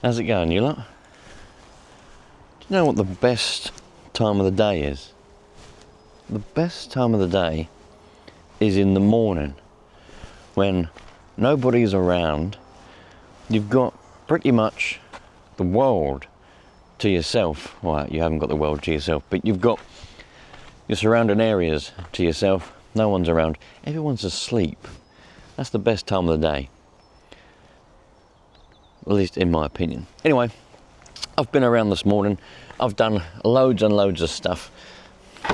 How's it going, you lot? Do you know what the best time of the day is? The best time of the day is in the morning, when nobody's around. You've got pretty much the world to yourself. Well, you haven't got the world to yourself, but you've got your surrounding areas to yourself. No one's around. Everyone's asleep. That's the best time of the day. At least in my opinion. Anyway, I've been around this morning. I've done loads and loads of stuff.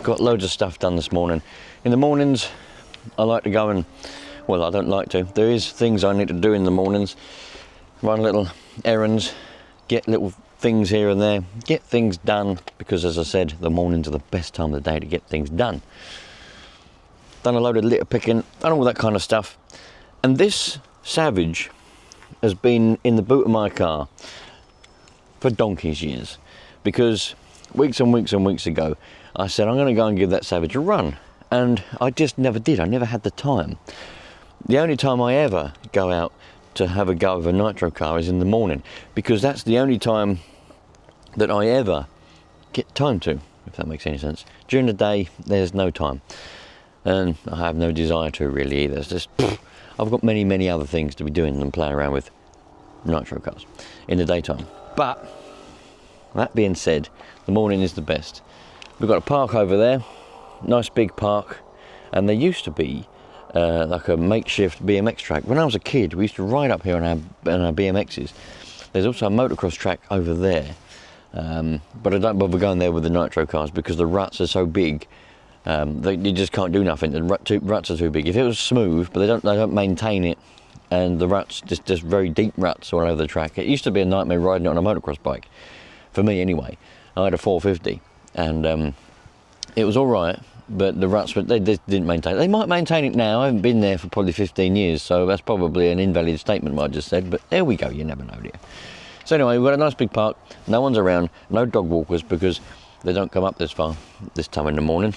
Got loads of stuff done this morning. In the mornings, I like to go and, well, I don't like to. There is things I need to do in the mornings. Run little errands, get little things here and there, get things done, because as I said, the mornings are the best time of the day to get things done. Done a load of litter picking, done all that kind of stuff. And this Savage has been in the boot of my car for donkey's years, because weeks and weeks and weeks ago I said I'm going to go and give that Savage a run, and I just never did. I never had the time. The only time I ever go out to have a go of a Nitro car is in the morning, because that's the only time that I ever get time to, if that makes any sense. During the day there's no time, and I have no desire to really either. It's just I've got many other things to be doing than playing around with Nitro cars in the daytime. But that being said, the morning is the best. We've got a park over there, nice big park, and there used to be like a makeshift BMX track. When I was a kid, we used to ride up here on our BMXs. There's also a motocross track over there, but I don't bother going there with the Nitro cars because the ruts are so big. You just can't do nothing. The ruts are too big. If it was smooth, but they don't maintain it, and the ruts just very deep ruts all over the track. It used to be a nightmare riding it on a motocross bike, for me anyway. I had a 450, and it was all right, but the ruts they didn't maintain. They might maintain it now. I haven't been there for probably 15 years, so that's probably an invalid statement what I just said. But there we go. You never know, dear. So anyway, we've got a nice big park. No one's around. No dog walkers because they don't come up this far this time in the morning.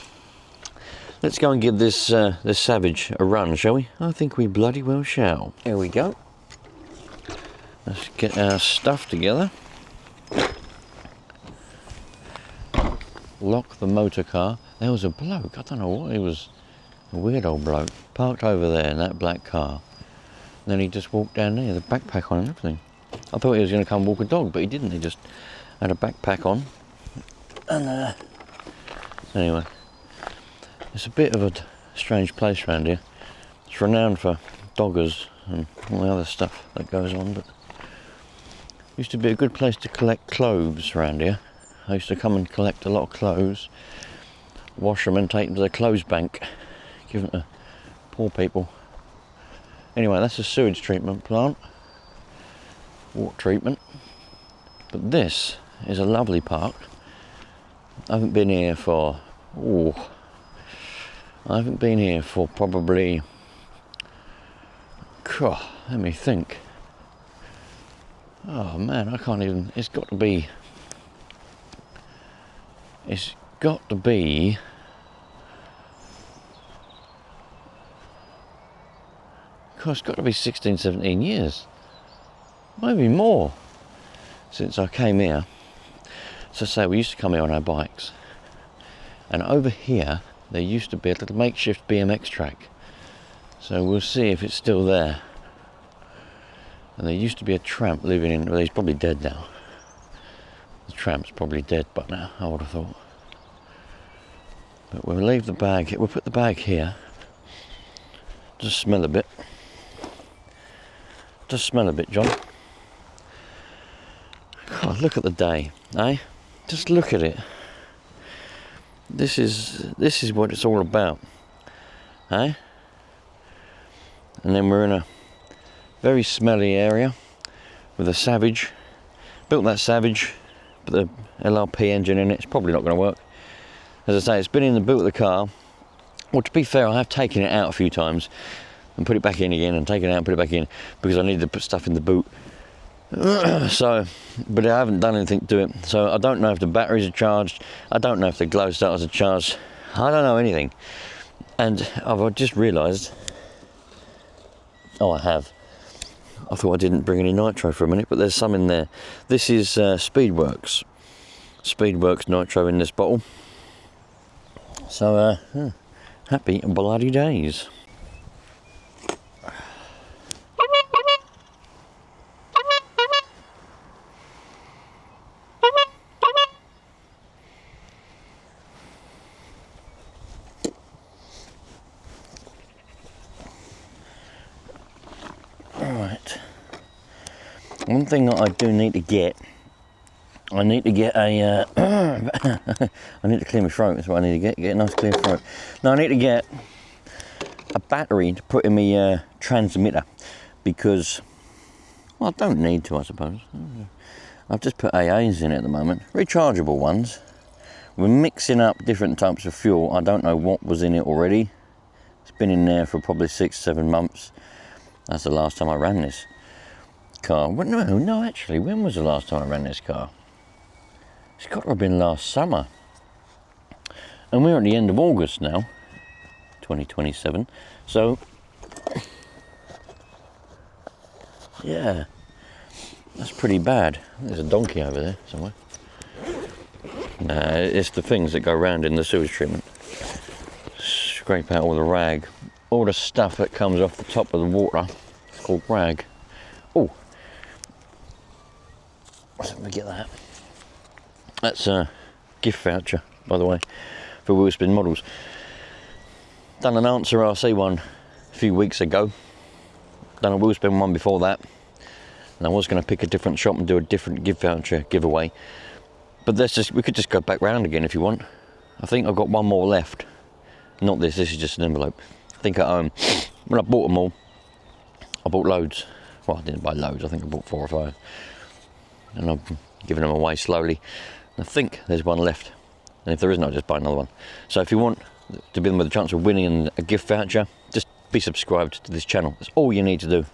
Let's go and give this this Savage a run, shall we? I think we bloody well shall. Here we go. Let's get our stuff together. Lock the motor car. There was a bloke, I don't know what, he was a weird old bloke, parked over there in that black car. And then he just walked down there, the backpack on and everything. I thought he was going to come walk a dog, but he didn't. He just had a backpack on. And anyway. It's a bit of a strange place around here. It's renowned for doggers and all the other stuff that goes on, but it used to be a good place to collect clothes around here. I used to come and collect a lot of clothes, wash them and take them to the clothes bank, give them to poor people. Anyway, that's a sewage treatment plant, water treatment. But this is a lovely park. I haven't been here for, probably, let me think. Oh man, I can't even, it's got to be, it's got to be 16, 17 years, maybe more, since I came here. So say we used to come here on our bikes, and over here there used to be a little makeshift BMX track, so we'll see if it's still there. And there used to be a tramp living in, well, he's probably dead now. The tramp's probably dead but now, I would have thought. But we'll leave the bag, we'll put the bag here. Just smell a bit. Just smell a bit, John. God, look at the day, eh? Just look at it. This is what it's all about, eh? And then we're in a very smelly area with a Savage. Built that Savage, put the LRP engine in it. It's probably not going to work. As I say, it's been in the boot of the car. Well, to be fair, I have taken it out a few times and put it back in again, and taken it out and put it back in, because I needed to put stuff in the boot. So, but I haven't done anything to it, so I don't know if the batteries are charged, I don't know if the glow starters are charged, I don't know anything. And I've just realised, I have, I thought I didn't bring any nitro for a minute, but there's some in there. This is Speedworks nitro in this bottle. So happy bloody days. Alright, one thing that I do need to get, I need to get a, I need to clear my throat, that's what I need to get a nice clear throat. Now I need to get a battery to put in my transmitter, because, well, I don't need to, I suppose. I've just put AAs in it at the moment, rechargeable ones. We're mixing up different types of fuel. I don't know what was in it already. It's been in there for probably 6-7 months. That's the last time I ran this car. Well, no, actually, when was the last time I ran this car? It's got to have been last summer. And we're at the end of August now, 2027. So, yeah, that's pretty bad. There's a donkey over there somewhere. Nah, it's the things that go around in the sewage treatment. Scrape out all the rag. All the stuff that comes off the top of the water, it's called rag. Oh, let me get that. That's a gift voucher, by the way, for WOOHOOOOO models. Done an Answer RC one a few weeks ago. Done a WOOHOOOOO one before that. And I was going to pick a different shop and do a different gift voucher giveaway. But we could just go back round again if you want. I think I've got one more left. Not this is just an envelope. I think when I bought them all, I bought loads. Well, I didn't buy loads, I think I bought 4 or 5. And I'm giving them away slowly. And I think there's one left. And if there isn't, I'll just buy another one. So if you want to be with a chance of winning a gift voucher, just be subscribed to this channel. That's all you need to do.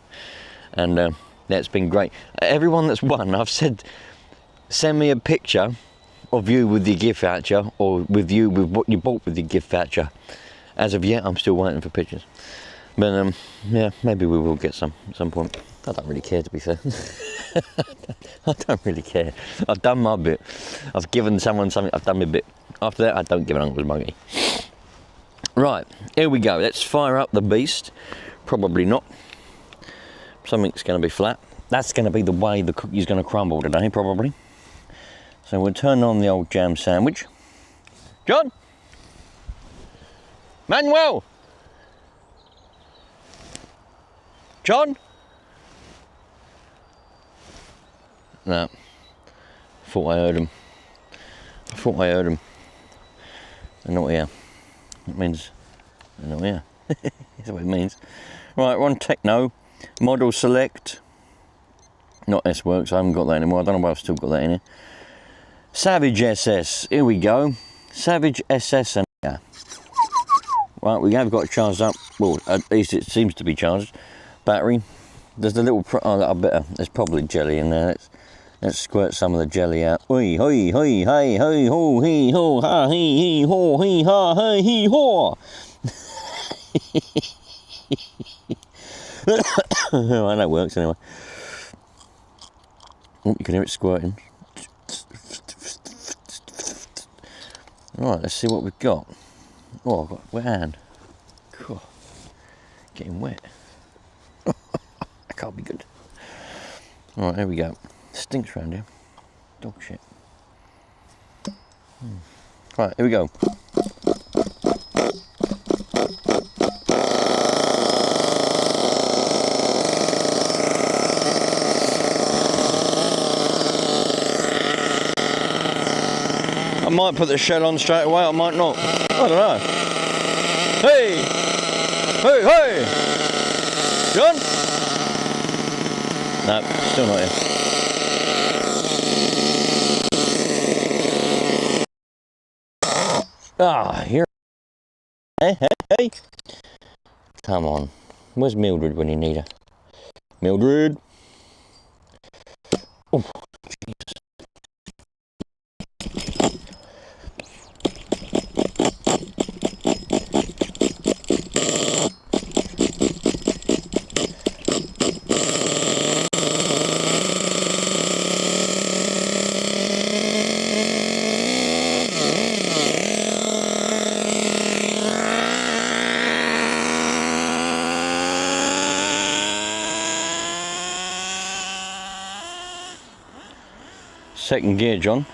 And yeah, it's been great. Everyone that's won, I've said, send me a picture of you with your gift voucher, or with you with what you bought with your gift voucher. As of yet, I'm still waiting for pictures. But yeah, maybe we will get some at some point. I don't really care, to be fair. I don't really care. I've done my bit. I've given someone something, I've done my bit. After that, I don't give an uncle's monkey. Right, here we go. Let's fire up the beast. Probably not. Something's going to be flat. That's going to be the way the cookie's going to crumble today, probably. So we'll turn on the old jam sandwich. John? Manuel? John? No. Thought I heard him. They're not here. It means they're not here. That's what it means. Right, we're on Techno. Model select. Not S-Works, I haven't got that anymore. I don't know why I've still got that in here. Savage SS, here we go. Savage SS and yeah. Right, we have got it charged up. Well, at least it seems to be charged. Battery. There's the little, I bet there's probably jelly in there. Let's squirt some of the jelly out. Oi, hoi, hoi, hey, hoi, ho, hee, ho, ha, hee, ho, hee, ha, hey, hee, ho. Right, that works anyway. Oh, you can hear it squirting. Right, let's see what we've got. Oh, I've got a wet hand. Cool. Getting wet. That can't be good. Right, here we go. Stinks round here. Dog shit. Right, here we go. I might put the shell on straight away, I might not. I don't know. Hey! Hey, hey! John? No, still not here. Ah, here. Hey, hey, hey! Come on. Where's Mildred when you need her? Mildred! Oh, Jesus. second gear, John.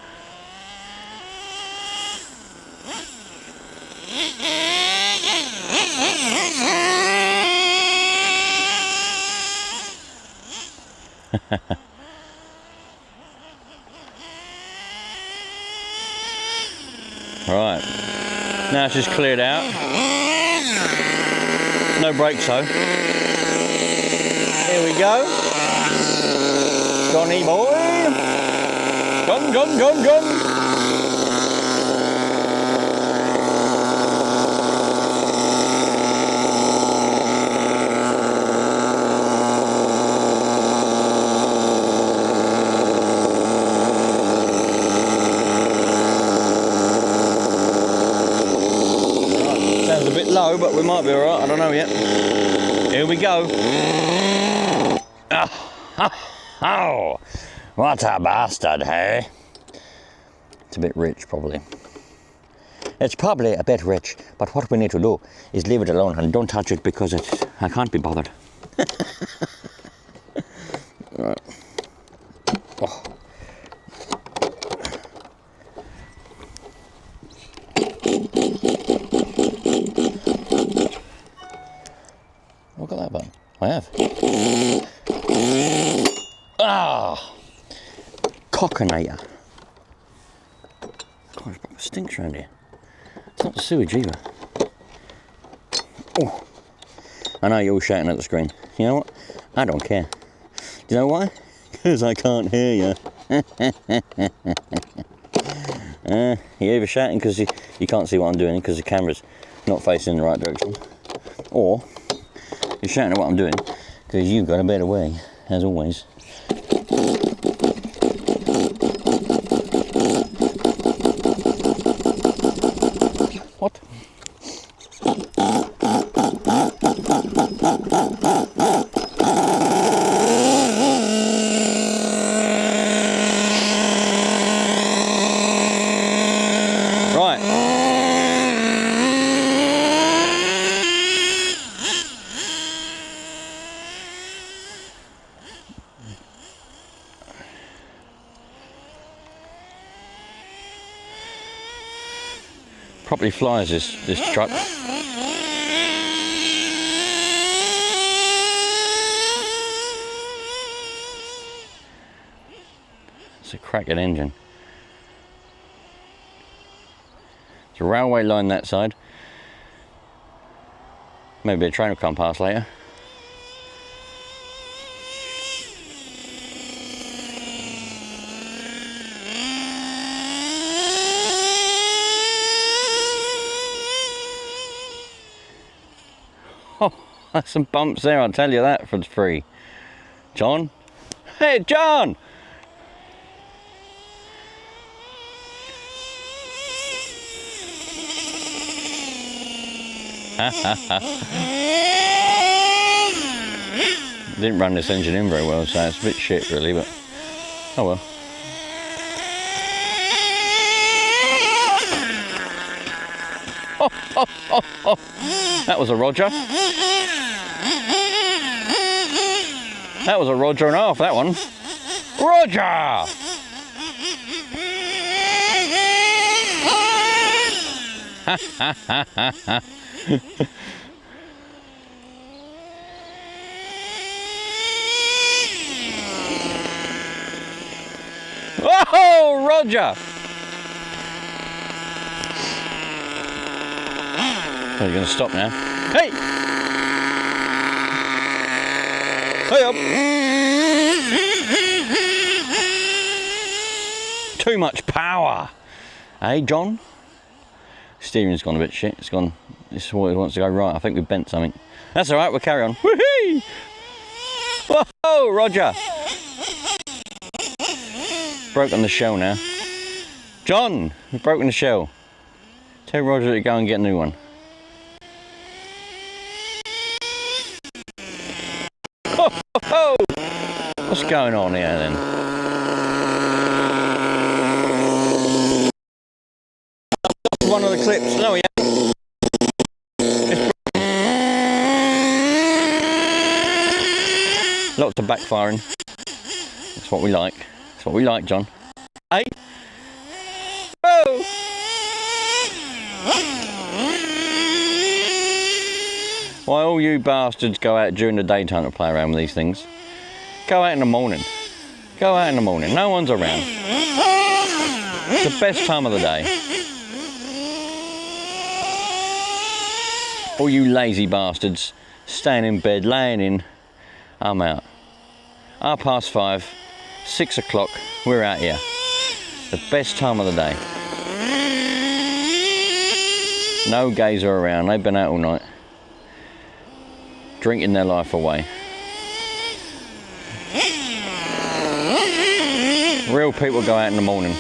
Right, now it's just cleared out. No brakes though. Here we go. Johnny boy. John. Sounds a bit low, but we might be alright, I don't know yet. Here we go. Oh, what a bastard, hey? It's a bit rich, probably. It's probably a bit rich, but what we need to do is leave it alone and don't touch it because I can't be bothered. Right. Oh. Look at that button. I have. Ah! Cockinator. God, it stinks around here. It's not the sewage either. Oh! I know you're all shouting at the screen. You know what? I don't care. Do you know why? Because I can't hear you. You're either shouting because you can't see what I'm doing because the camera's not facing in the right direction, or you're shouting at what I'm doing because you've got a better way, as always. What? Right. Properly flies this truck. It's a cracking engine. It's a railway line that side. Maybe a train will come past later. Oh, that's some bumps there, I'll tell you that for free. John? Hey, John! Didn't run this engine in very well, so it's a bit shit really, but oh well. Oh. That was a Roger. That was a Roger and a half, that one. Roger! Oh, Roger! Oh, you're going to stop now. Hey! Hey up! Too much power! Hey, John? Steering's gone a bit shit. It's gone. This is what it wants to go right. I think we've bent something. That's all right. We'll carry on. Woohoo! Whoa, Roger! Broken the shell now. John, we've broken the shell. Tell Roger to go and get a new one. Oh! What's going on here then? One of the clips. No, yeah. Lots of backfiring. That's what we like. That's what we like, John. Hey? Whoa! Why all you bastards go out during the daytime to play around with these things? Go out in the morning. Go out in the morning. No one's around. It's the best time of the day. All you lazy bastards staying in bed, laying in. I'm out. 5:30, 6 o'clock, we're out here. The best time of the day. No gays are around. They've been out all night. Drinking their life away. Real people go out in the morning.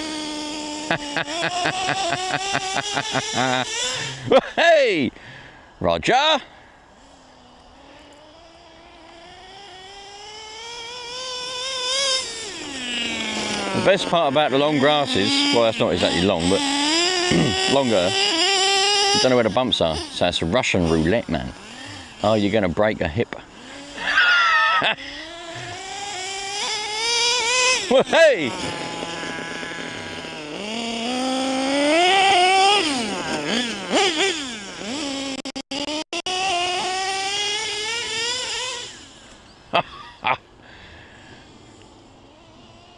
Hey, Roger. The best part about the long grasses, well, that's not exactly long, but longer. I don't know where the bumps are, so it's a Russian roulette, man. Oh, you're going to break a hip. Well, hey!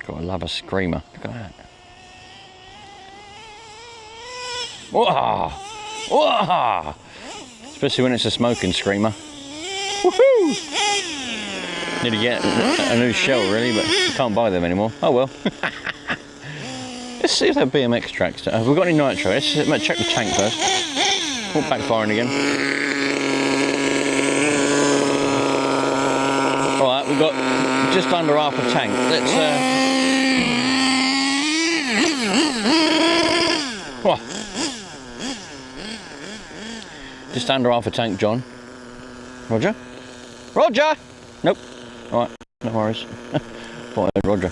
Gotta love a screamer. Look at that. Whoa! Whoa! Especially when it's a smoking screamer. Woohoo! Need to get a new shell really, but you can't buy them anymore. Oh well. Let's see if that BMX tracks. Have we got any nitro? Let's check the tank first. Oh, backfiring again. Alright, we've got just under half a tank. Let's whoa. Just under half a tank, John. Roger? Roger! Nope. Alright, no worries. Thought I heard Roger.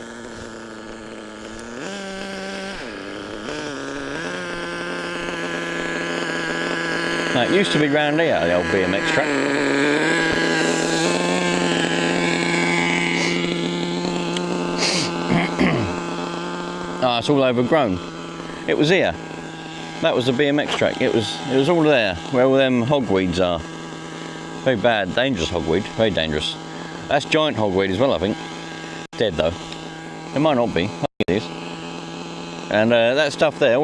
Now, it used to be round here, the old BMX track. Ah, it's all overgrown. It was here. That was the BMX track. It was all there, where all them hogweeds are. Very bad, dangerous hogweed, very dangerous. That's giant hogweed as well, I think. Dead though. It might not be, I think it is. And that stuff there,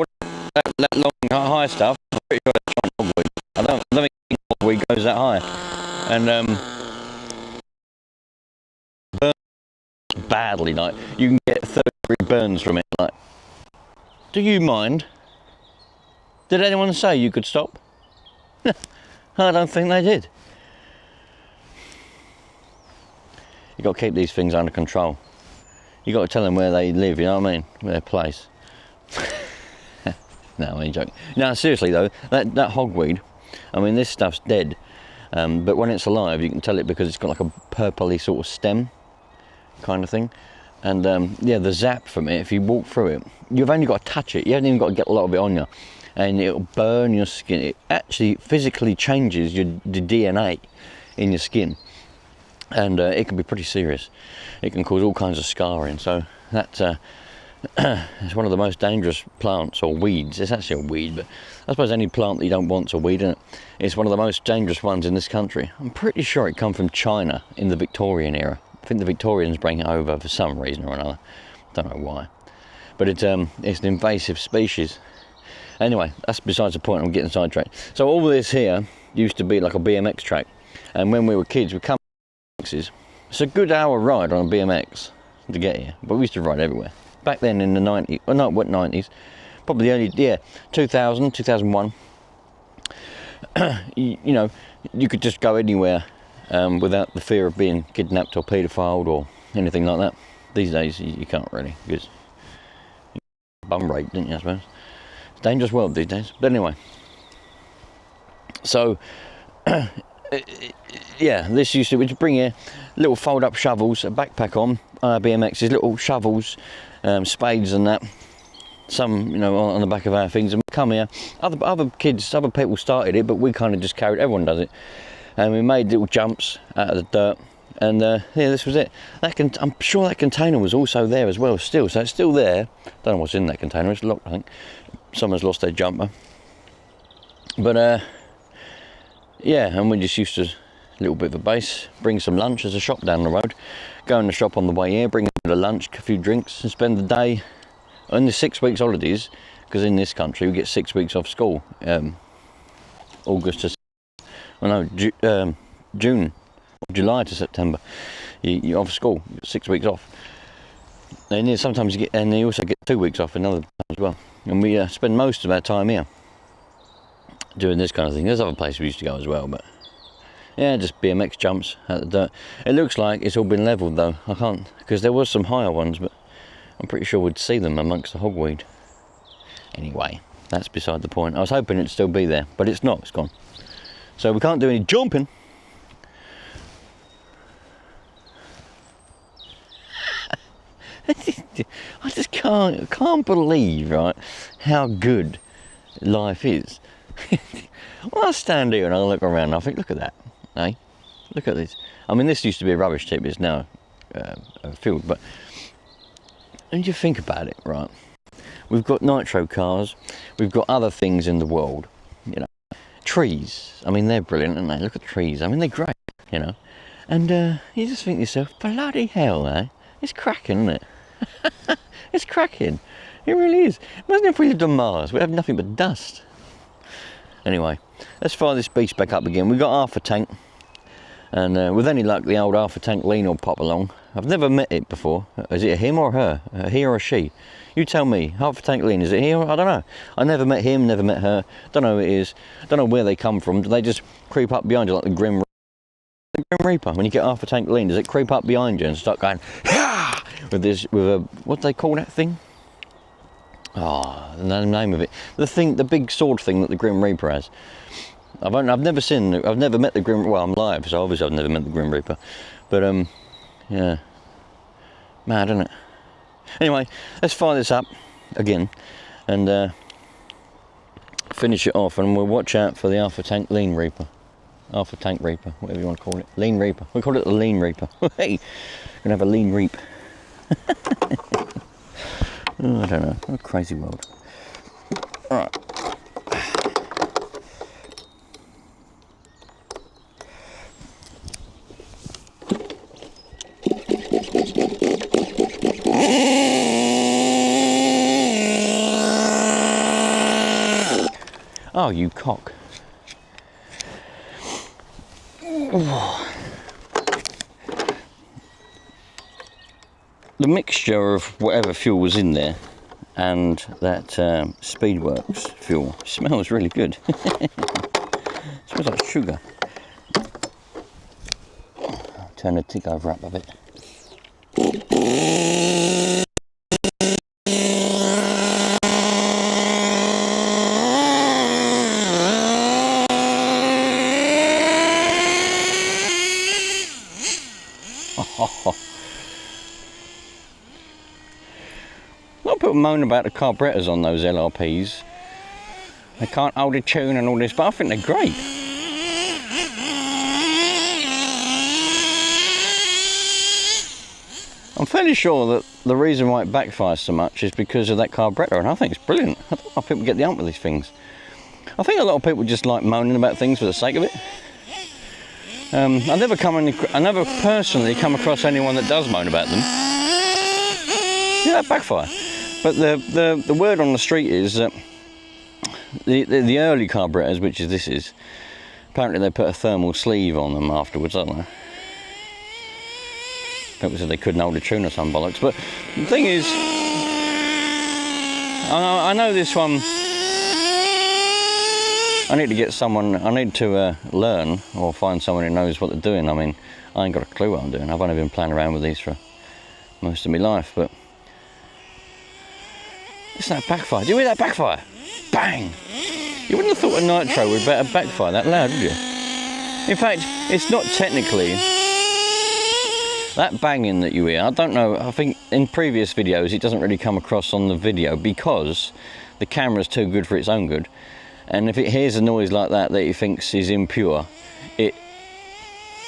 that long, high stuff, I'm pretty sure that's giant hogweed. I don't think hogweed goes that high. And burns badly, like, you can get 30-degree burns from it, like. Do you mind? Did anyone say you could stop? I don't think they did. You've got to keep these things under control. You've got to tell them where they live, you know what I mean? Their place. No, I ain't joking. No, seriously though, that hogweed, I mean, this stuff's dead. But when it's alive, you can tell it because it's got like a purpley sort of stem kind of thing. And yeah, the zap from it, if you walk through it, you've only got to touch it. You haven't even got to get a lot of it on you. And it'll burn your skin. It actually physically changes the DNA in your skin. And it can be pretty serious. It can cause all kinds of scarring. So that's it's one of the most dangerous plants or weeds. It's actually a weed, but I suppose any plant that you don't want's a weed, isn't it? It's one of the most dangerous ones in this country. I'm pretty sure it come from China in the Victorian era. I think the Victorians bring it over for some reason or another. Don't know why. But it's an invasive species. Anyway, that's besides the point. I'm getting sidetracked. So all this here used to be like a BMX track, and when we were kids, we come. It's a good hour ride on a BMX to get here, but we used to ride everywhere. Back then in the 90s, well not what 90s, probably early, yeah, 2000, 2001, you know, you could just go anywhere without the fear of being kidnapped or paedophiled or anything like that. These days you can't really, because you bum raped, didn't you, I suppose. It's a dangerous world these days, but anyway. So, yeah, this used to, we'd bring here little fold-up shovels, a backpack on, BMXs, little shovels, spades and that, some, you know, on the back of our things, and we come here. Other kids, other people started it, but we kind of just carried, everyone does it. And we made little jumps out of the dirt, And yeah, this was it. I'm sure that container was also there as well still, so it's still there. Don't know what's in that container, it's locked I think. Someone's lost their jumper. But yeah, and we just used to, a little bit of a base, bring some lunch. There's a shop down the road, go in the shop on the way here, bring a bit of lunch, a few drinks, and spend the day on the 6 weeks holidays, because in this country we get 6 weeks off school. August to, well no, June, July to September, you're off school, you get 6 weeks off. And then sometimes you get, and you also get 2 weeks off another time as well. And we spend most of our time here doing this kind of thing. There's other places we used to go as well, but yeah, just BMX jumps at the dirt. It looks like it's all been levelled though. I can't, because there was some higher ones, but I'm pretty sure we'd see them amongst the hogweed. Anyway, that's beside the point. I was hoping it'd still be there, but it's not, it's gone. So we can't do any jumping. I just can't believe, right, how good life is. When I stand here and I look around and I think, look at that, eh? Look at this. I mean, this used to be a rubbish tip, it's now a field, but when you think about it, right, we've got nitro cars, we've got other things in the world, you know, trees, I mean, they're brilliant, aren't they? Look at the trees, I mean, they're great, you know, and you just think to yourself, bloody hell, eh? It's cracking, isn't it? It's cracking, it really is. Imagine if we lived on Mars, we'd have nothing but dust. Anyway, let's fire this beast back up again. We've got half a tank, and with any luck the old half a tank lean will pop along. I've never met it before. Is it a him or a her? A he or a she? You tell me. Half a tank lean, is it he or I don't know. I never met him, never met her, don't know who it is, don't know where they come from. Do they just creep up behind you like the Grim Reaper? When you get half a tank lean, does it creep up behind you and start going with a, what do they call that thing? Oh, the name of it. The thing, the big sword thing that the Grim Reaper has. I've never met the Grim, well, I'm live, so obviously I've never met the Grim Reaper. But, yeah. Mad, isn't it? Anyway, let's fire this up again and finish it off, and we'll watch out for the Alpha Tank Lean Reaper. Alpha Tank Reaper, whatever you want to call it. Lean Reaper. We call it the Lean Reaper. Hey, we're gonna have a lean reap. Oh, I don't know. What a crazy world. Alright. Oh, you cock. The mixture of whatever fuel was in there and that Speedworks fuel smells really good. Smells like sugar. I'll turn the tick over up a bit. A lot of people moan about the carburetors on those LRPs. They can't hold a tune and all this, but I think they're great. I'm fairly sure that the reason why it backfires so much is because of that carburetor, and I think it's brilliant. I don't know how people get the hump with these things. I think a lot of people just like moaning about things for the sake of it. I never personally come across anyone that does moan about them. Yeah, that backfire. But the word on the street is that the early carburetors, which this is, apparently they put a thermal sleeve on them afterwards, don't they? People said they couldn't hold a tune or some bollocks. But the thing is, I know this one. I need to get someone, I need to learn or find someone who knows what they're doing. I mean, I ain't got a clue what I'm doing. I've only been playing around with these for most of my life, but it's that backfire. Do you hear that backfire? Bang! You wouldn't have thought a Nitro would better backfire that loud, would you? In fact, it's not technically. That banging that you hear, I don't know, I think in previous videos it doesn't really come across on the video because the camera's too good for its own good. And if it hears a noise like that that it thinks is impure, it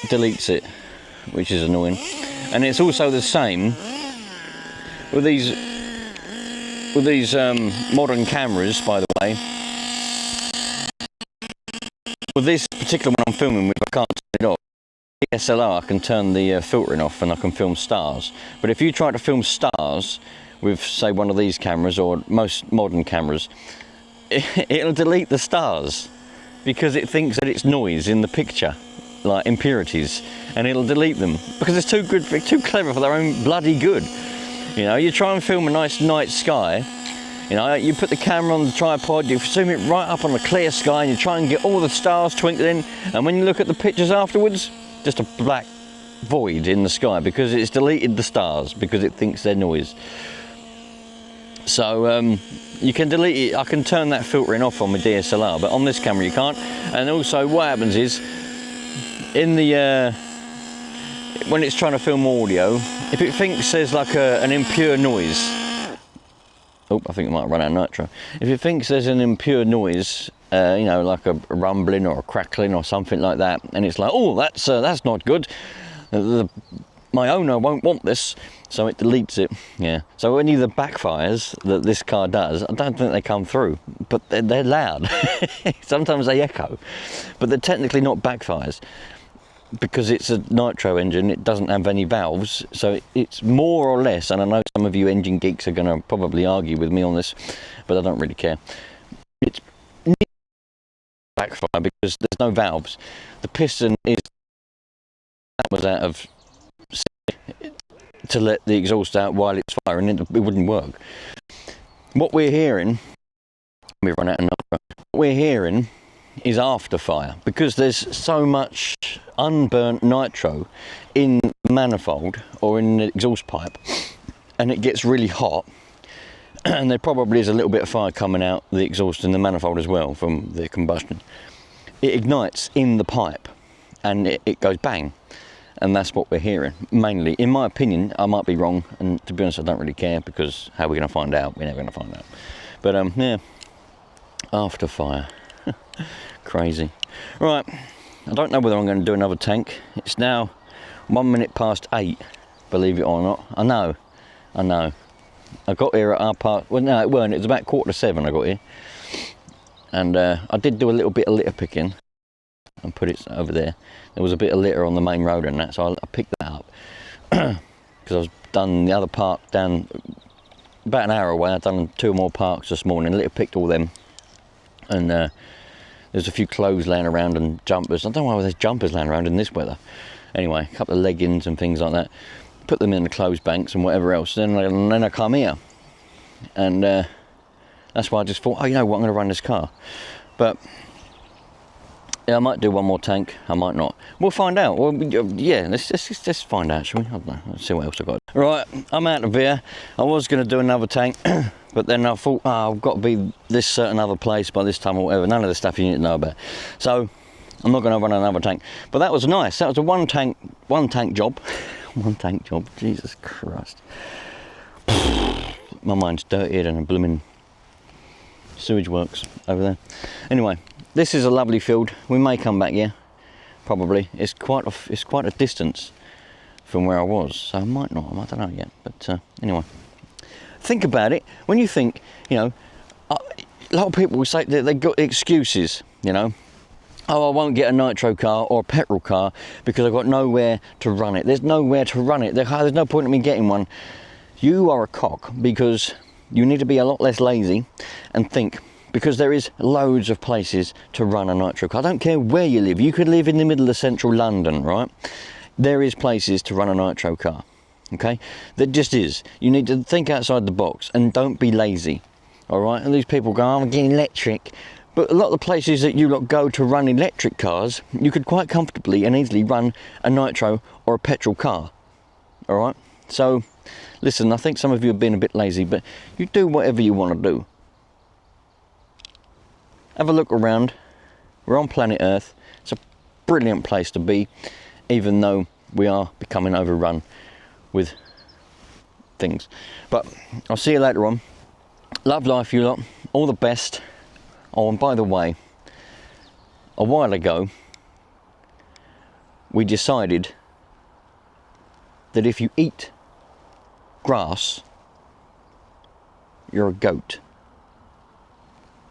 deletes it which is annoying. And it's also the same with these modern cameras, by the way. With this particular one I'm filming with, I can't turn it off. DSLR, I can turn the filtering off and I can film stars. But if you try to film stars with, say, one of these cameras or most modern cameras, it'll delete the stars because it thinks that it's noise in the picture, like impurities, and it'll delete them because it's too good, too clever for their own bloody good. You know, you try and film a nice night sky. You know, you put the camera on the tripod, you zoom it right up on the clear sky and you try and get all the stars twinkling, and when you look at the pictures afterwards, just a black void in the sky because it's deleted the stars because it thinks they're noise. So you can delete it. I can turn that filtering off on my DSLR, but on this camera you can't. And also what happens is, in the when it's trying to film audio, if it thinks there's like an impure noise, oh, I think it might run out of nitro. If it thinks there's an impure noise, you know, like a rumbling or a crackling or something like that, and it's like, oh, that's not good. My owner won't want this, so it deletes it. Yeah. So any of the backfires that this car does, I don't think they come through, but they're loud. Sometimes they echo, but they're technically not backfires. Because it's a nitro engine, it doesn't have any valves, so it's more or less, and I know some of you engine geeks are going to probably argue with me on this, but I don't really care. It's backfire because there's no valves. The piston was out of to let the exhaust out while it's firing, it wouldn't work. What we're hearing, we run out of nitro. What we're hearing is after fire because there's so much unburnt nitro in the manifold or in the exhaust pipe, and it gets really hot, and there probably is a little bit of fire coming out the exhaust in the manifold as well from the combustion. It ignites in the pipe and it goes bang, and that's what we're hearing mainly. In my opinion, I might be wrong, and to be honest I don't really care because how are we going to find out? We're never going to find out. But yeah, after fire. Crazy. Right, I don't know whether I'm going to do another tank. It's now 1 minute past 8, believe it or not. I know. I got here at our part. Well, no, it weren't. It was about 6:45 I got here, and I did do a little bit of litter picking and put it over there. There was a bit of litter on the main road and that, so I picked that up because I was done the other park down about an hour away. I've done 2 more parks this morning. Litter picked all them, and there's a few clothes laying around and jumpers. I don't know why there's jumpers laying around in this weather. Anyway, a couple of leggings and things like that. Put them in the clothes banks and whatever else. Then I come here, and that's why I just thought, oh, you know what, I'm going to run this car. But yeah, I might do one more tank. I might not. We'll find out. Well, yeah, let's find out, shall we? I don't know. Let's see what else I got. Right, I'm out of here. I was going to do another tank. But then I thought, oh, I've got to be this certain other place by this time or whatever. None of the stuff you need to know about. So I'm not going to run another tank. But that was nice. That was a one tank job. One tank job. Jesus Christ. My mind's dirtier than a blooming sewage works over there. Anyway, this is a lovely field. We may come back here. Probably. It's quite a distance from where I was. So I might not. I don't know yet. But anyway. Think about it. When you think, you know, a lot of people will say that they've got excuses, you know. Oh, I won't get a nitro car or a petrol car because I've got nowhere to run it. There's nowhere to run it. There's no point in me getting one. You are a cock because you need to be a lot less lazy and think, because there is loads of places to run a nitro car. I don't care where you live. You could live in the middle of central London, right? There is places to run a nitro car. Okay, that just is. You need to think outside the box and don't be lazy. All right, and these people go, oh, I'm getting electric, but a lot of the places that you lot go to run electric cars, you could quite comfortably and easily run a nitro or a petrol car. All right, so listen, I think some of you have been a bit lazy, but you do whatever you want to do. Have a look around. We're on planet Earth. It's a brilliant place to be, even though we are becoming overrun with things. But I'll see you later on. Love life, you lot. All the best. Oh, and by the way, a while ago we decided that if you eat grass, you're a goat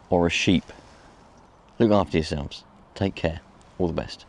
or a sheep. Look after yourselves. Take care. All the best.